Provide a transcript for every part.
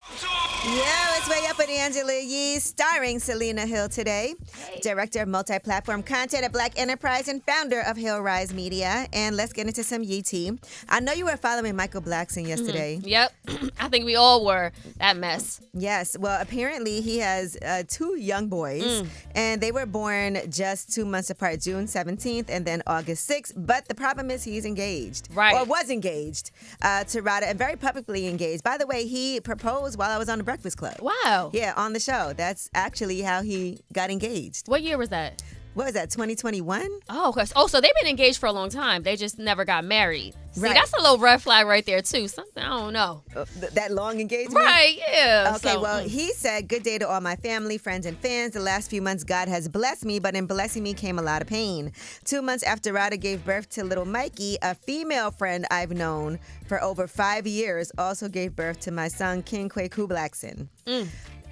Yo, it's Way Up with Angela Yee, starring Selena Hill today. Hey. Director of multi-platform content at Black Enterprise and founder of Hill Rise Media. And let's get into some Yee tea. I know you were following Michael Blackson yesterday. Mm-hmm. Yep. I think we all were. That mess. Yes. Well, apparently he has 2 young boys, and they were born just 2 months apart, June 17th and then August 6th. But the problem is he's engaged. Right. Or was engaged to Rada, and very publicly engaged. By the way, he proposed while I was on the Breakfast Club. Wow. Yeah, on the show. That's actually how he got engaged. What year was that? What was that, 2021? Oh, so they've been engaged for a long time. They just never got married. See, right. That's a little red flag right there, too. Something, I don't know. That long engagement? Right, yeah. Okay, well, he said, good day to all my family, friends, and fans. The last few months, God has blessed me, but in blessing me came a lot of pain. 2 months after Rada gave birth to little Mikey, a female friend I've known for over 5 years also gave birth to my son, King Kwaku Blackson.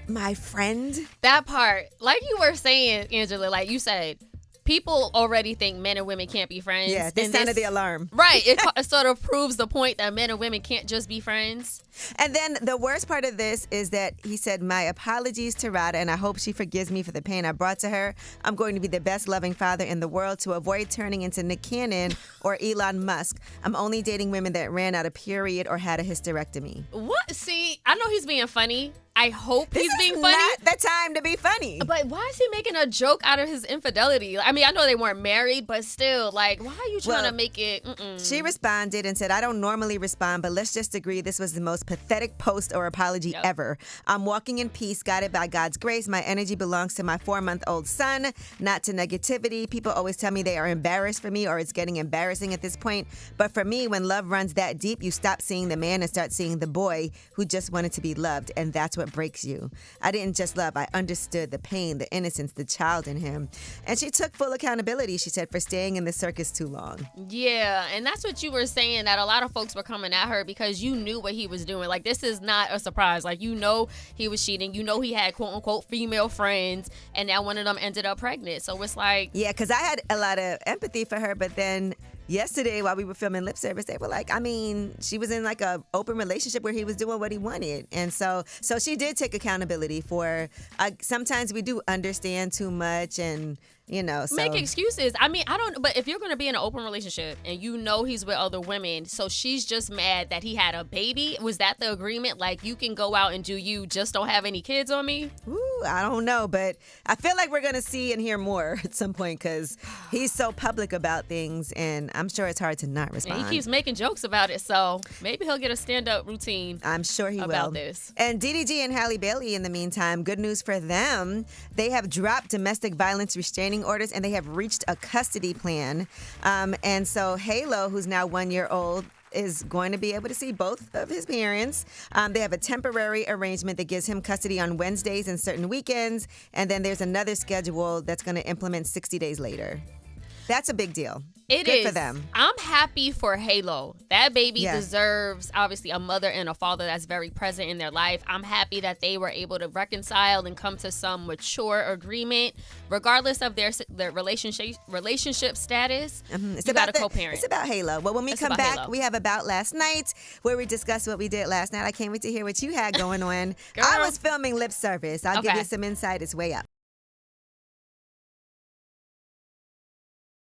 My friend? That part, like you were saying, Angela, like you said, people already think men and women can't be friends. Yeah, this sounded the alarm. Right. It sort of proves the point that men and women can't just be friends. And then the worst part of this is that he said, my apologies to Rada, and I hope she forgives me for the pain I brought to her. I'm going to be the best loving father in the world to avoid turning into Nick Cannon or Elon Musk. I'm only dating women that ran out a period or had a hysterectomy. What? See, I know he's being funny. I hope he's being funny. This is not the time to be funny. But why is he making a joke out of his infidelity? I mean, I know they weren't married, but still, like, why are you trying to make it? She responded and said, I don't normally respond, but let's just agree this was the most pathetic post or apology ever. I'm walking in peace, guided by God's grace. My energy belongs to my 4-month-old son, not to negativity. People always tell me they are embarrassed for me or it's getting embarrassing at this point. But for me, when love runs that deep, you stop seeing the man and start seeing the boy who just wanted to be loved. And that's what breaks you. I didn't just love, I understood the pain, the innocence, the child in him. And she took full accountability, she said, for staying in the circus too long. Yeah, and that's what you were saying, that a lot of folks were coming at her because you knew what he was doing. Like, this is not a surprise. Like, you know he was cheating. You know he had quote-unquote female friends, and now one of them ended up pregnant. So it's like... Yeah, because I had a lot of empathy for her, but then... Yesterday, while we were filming Lip Service, they were like, I mean, she was in like a open relationship where he was doing what he wanted. And so she did take accountability for, sometimes we do understand too much and, you know. So. Make excuses. I mean, I don't, but if you're going to be in an open relationship and you know he's with other women, so she's just mad that he had a baby. Was that the agreement? Like, you can go out and do you, just don't have any kids on me? Ooh, I don't know, but I feel like we're going to see and hear more at some point because he's so public about things and I'm sure it's hard to not respond. And he keeps making jokes about it, so maybe he'll get a stand-up routine. I'm sure he about will. This. And DDG and Halle Bailey, in the meantime, good news for them. They have dropped domestic violence restraining orders and they have reached a custody plan. And so Halo, who's now 1 year old, is going to be able to see both of his parents. They have a temporary arrangement that gives him custody on Wednesdays and certain weekends. And then there's another schedule that's going to implement 60 days later. That's a big deal. It Good is. for them. I'm happy for Halo. That baby deserves, obviously, a mother and a father that's very present in their life. I'm happy that they were able to reconcile and come to some mature agreement, regardless of their relationship status. It's you about got a co-parent. It's about Halo. Well, when we come back, Halo. we have About Last Night, where we discuss what we did last night. I can't wait to hear what you had going on. Girl. I was filming Lip Service. I'll give Okay. you some insight. It's Way Up.